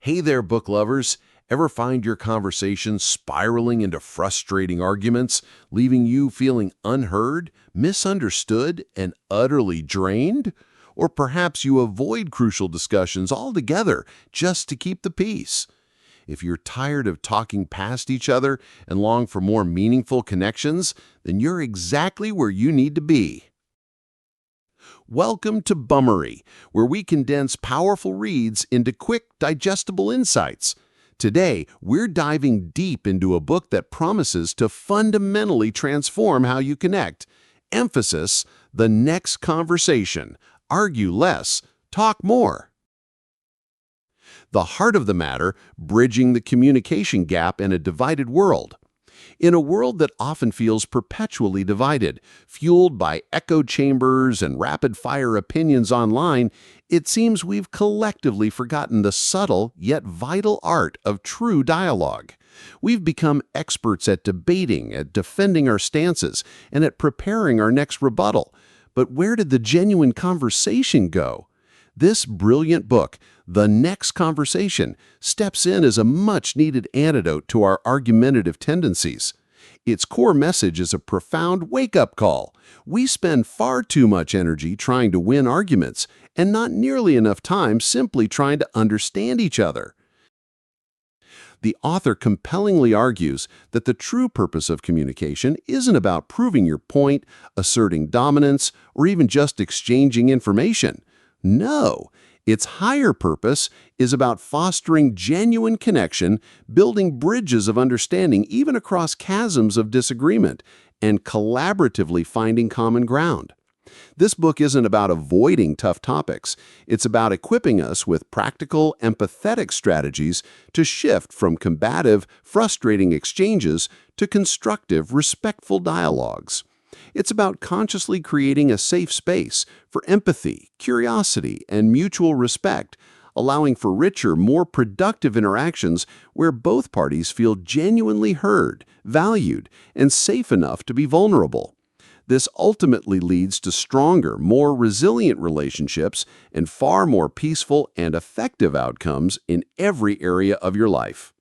Hey there, book lovers. Ever find your conversation spiraling into frustrating arguments, leaving you feeling unheard, misunderstood, and utterly drained? Or perhaps you avoid crucial discussions altogether just to keep the peace. If you're tired of talking past each other and long for more meaningful connections, then you're exactly where you need to be. Welcome to Bummary, where we condense powerful reads into quick, digestible insights. Today, we're diving deep into a book that promises to fundamentally transform how you connect. Emphasis: the next conversation. Argue less, talk more. The heart of the matter: bridging the communication gap in a divided world. In a world that often feels perpetually divided, fueled by echo chambers and rapid-fire opinions online, it seems we've collectively forgotten the subtle yet vital art of true dialogue. We've become experts at debating, at defending our stances, and at preparing our next rebuttal. But where did the genuine conversation go? This brilliant book, The Next Conversation, steps in as a much-needed antidote to our argumentative tendencies. Its core message is a profound wake-up call. We spend far too much energy trying to win arguments and not nearly enough time simply trying to understand each other. The author compellingly argues that the true purpose of communication isn't about proving your point, asserting dominance, or even just exchanging information. No, its higher purpose is about fostering genuine connection, building bridges of understanding even across chasms of disagreement, and collaboratively finding common ground. This book isn't about avoiding tough topics. It's about equipping us with practical, empathetic strategies to shift from combative, frustrating exchanges to constructive, respectful dialogues. It's about consciously creating a safe space for empathy, curiosity, and mutual respect, allowing for richer, more productive interactions where both parties feel genuinely heard, valued, and safe enough to be vulnerable. This ultimately leads to stronger, more resilient relationships and far more peaceful and effective outcomes in every area of your life.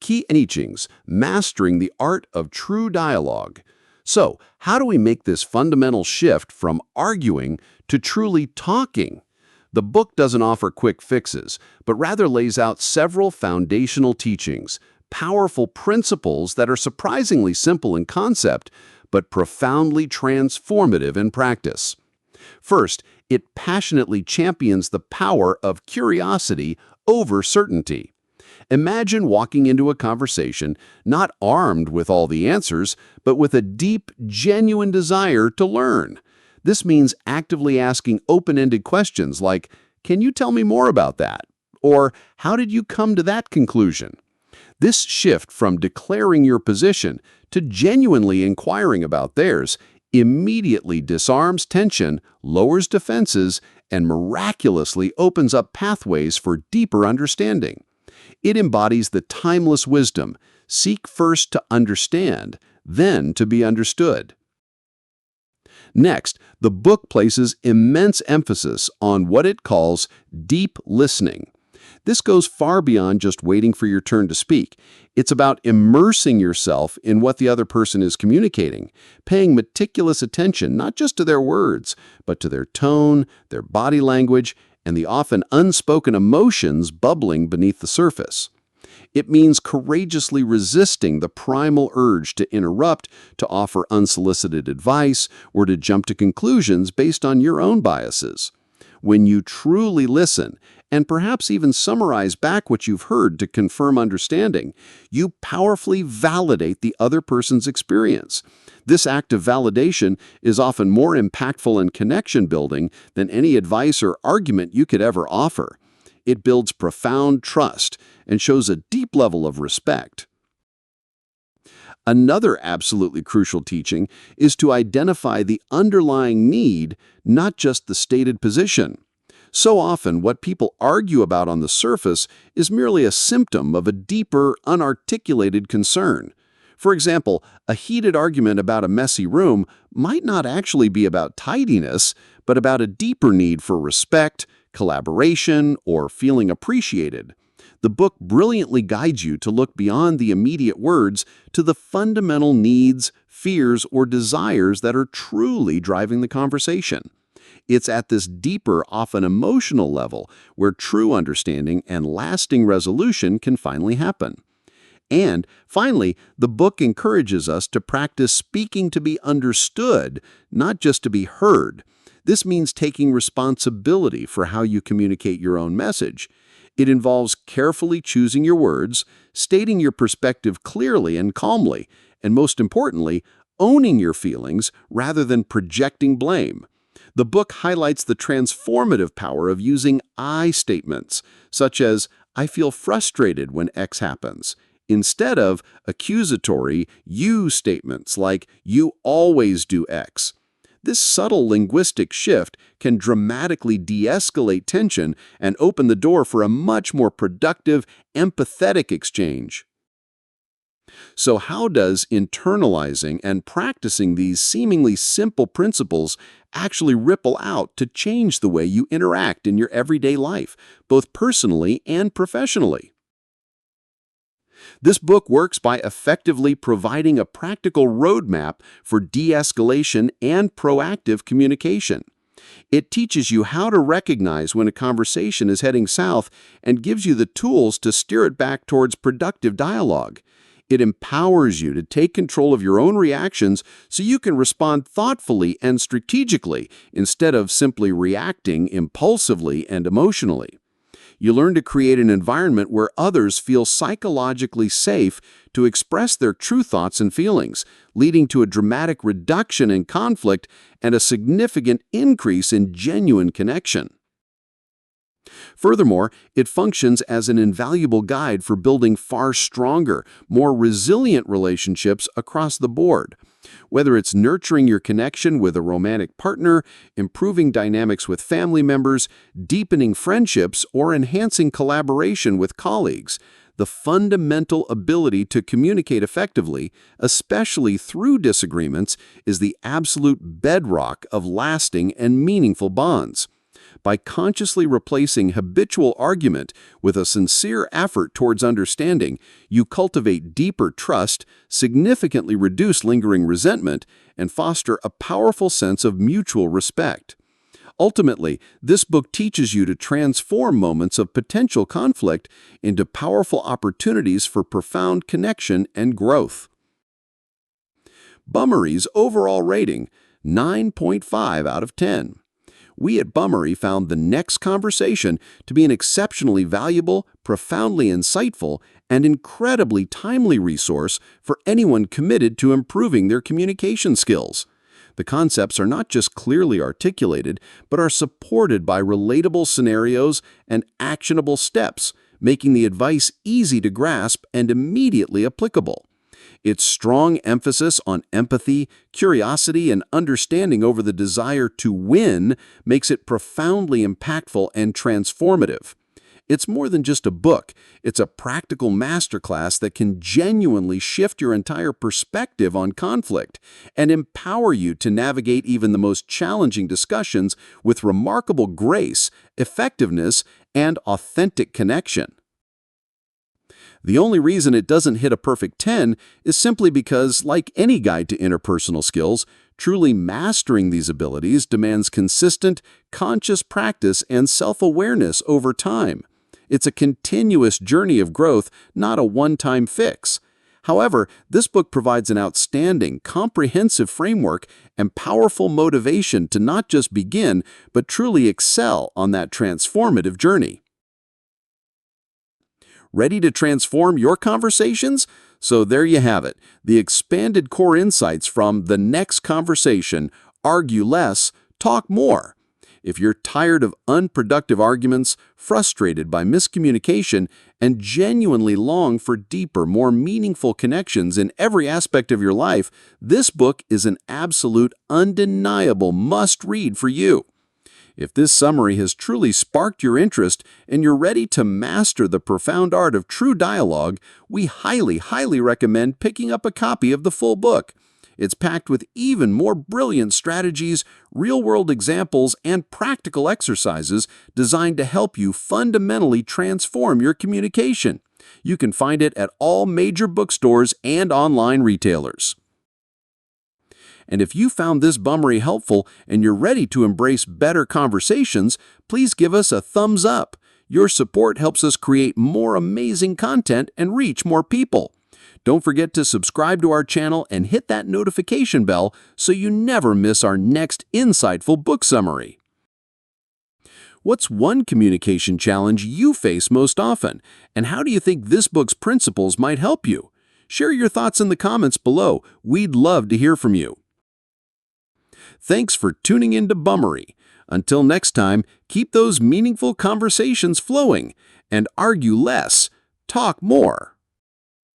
Key teachings: mastering the art of true dialogue. So, how do we make this fundamental shift from arguing to truly talking? The book doesn't offer quick fixes, but rather lays out several foundational teachings, powerful principles that are surprisingly simple in concept, but profoundly transformative in practice. First, it passionately champions the power of curiosity over certainty. Imagine walking into a conversation not armed with all the answers, but with a deep, genuine desire to learn. This means actively asking open-ended questions like, "Can you tell me more about that?" Or, "How did you come to that conclusion?" This shift from declaring your position to genuinely inquiring about theirs immediately disarms tension, lowers defenses, and miraculously opens up pathways for deeper understanding. It embodies the timeless wisdom: seek first to understand, then to be understood. Next, the book places immense emphasis on what it calls deep listening. This goes far beyond just waiting for your turn to speak. It's about immersing yourself in what the other person is communicating, paying meticulous attention not just to their words, but to their tone, their body language, and the often unspoken emotions bubbling beneath the surface. It means courageously resisting the primal urge to interrupt, to offer unsolicited advice, or to jump to conclusions based on your own biases. When you truly listen, and perhaps even summarize back what you've heard to confirm understanding, you powerfully validate the other person's experience. This act of validation is often more impactful and connection-building than any advice or argument you could ever offer. It builds profound trust and shows a deep level of respect. Another absolutely crucial teaching is to identify the underlying need, not just the stated position. So often, what people argue about on the surface is merely a symptom of a deeper, unarticulated concern. For example, a heated argument about a messy room might not actually be about tidiness, but about a deeper need for respect, collaboration, or feeling appreciated. The book brilliantly guides you to look beyond the immediate words to the fundamental needs, fears, or desires that are truly driving the conversation. It's at this deeper, often emotional level where true understanding and lasting resolution can finally happen. And finally, the book encourages us to practice speaking to be understood, not just to be heard. This means taking responsibility for how you communicate your own message. It involves carefully choosing your words, stating your perspective clearly and calmly, and most importantly, owning your feelings rather than projecting blame. The book highlights the transformative power of using I statements, such as, "I feel frustrated when X happens," instead of accusatory you statements like, "You always do X." This subtle linguistic shift can dramatically de-escalate tension and open the door for a much more productive, empathetic exchange. So how does internalizing and practicing these seemingly simple principles actually ripple out to change the way you interact in your everyday life, both personally and professionally? This book works by effectively providing a practical roadmap for de-escalation and proactive communication. It teaches you how to recognize when a conversation is heading south and gives you the tools to steer it back towards productive dialogue. It empowers you to take control of your own reactions so you can respond thoughtfully and strategically instead of simply reacting impulsively and emotionally. You learn to create an environment where others feel psychologically safe to express their true thoughts and feelings, leading to a dramatic reduction in conflict and a significant increase in genuine connection. Furthermore, it functions as an invaluable guide for building far stronger, more resilient relationships across the board. Whether it's nurturing your connection with a romantic partner, improving dynamics with family members, deepening friendships, or enhancing collaboration with colleagues, the fundamental ability to communicate effectively, especially through disagreements, is the absolute bedrock of lasting and meaningful bonds. By consciously replacing habitual argument with a sincere effort towards understanding, you cultivate deeper trust, significantly reduce lingering resentment, and foster a powerful sense of mutual respect. Ultimately, this book teaches you to transform moments of potential conflict into powerful opportunities for profound connection and growth. Bummary's overall rating, 9.5 out of 10. We at Bummary found the next conversation to be an exceptionally valuable, profoundly insightful, and incredibly timely resource for anyone committed to improving their communication skills. The concepts are not just clearly articulated, but are supported by relatable scenarios and actionable steps, making the advice easy to grasp and immediately applicable. Its strong emphasis on empathy, curiosity, and understanding over the desire to win makes it profoundly impactful and transformative. It's more than just a book. It's a practical masterclass that can genuinely shift your entire perspective on conflict and empower you to navigate even the most challenging discussions with remarkable grace, effectiveness, and authentic connection. The only reason it doesn't hit a perfect 10 is simply because, like any guide to interpersonal skills, truly mastering these abilities demands consistent, conscious practice and self-awareness over time. It's a continuous journey of growth, not a one-time fix. However, this book provides an outstanding, comprehensive framework and powerful motivation to not just begin, but truly excel on that transformative journey. Ready to transform your conversations? So there you have it, the expanded core insights from The Next Conversation, Argue Less, Talk More. If you're tired of unproductive arguments, frustrated by miscommunication, and genuinely long for deeper, more meaningful connections in every aspect of your life, this book is an absolute, undeniable must-read for you. If this summary has truly sparked your interest and you're ready to master the profound art of true dialogue, we highly recommend picking up a copy of the full book. It's packed with even more brilliant strategies, real-world examples, and practical exercises designed to help you fundamentally transform your communication. You can find it at all major bookstores and online retailers. And if you found this Bummary helpful and you're ready to embrace better conversations, please give us a thumbs up. Your support helps us create more amazing content and reach more people. Don't forget to subscribe to our channel and hit that notification bell so you never miss our next insightful book summary. What's one communication challenge you face most often, and how do you think this book's principles might help you? Share your thoughts in the comments below. We'd love to hear from you. Thanks for tuning in to Bummary. Until next time, keep those meaningful conversations flowing and argue less, talk more.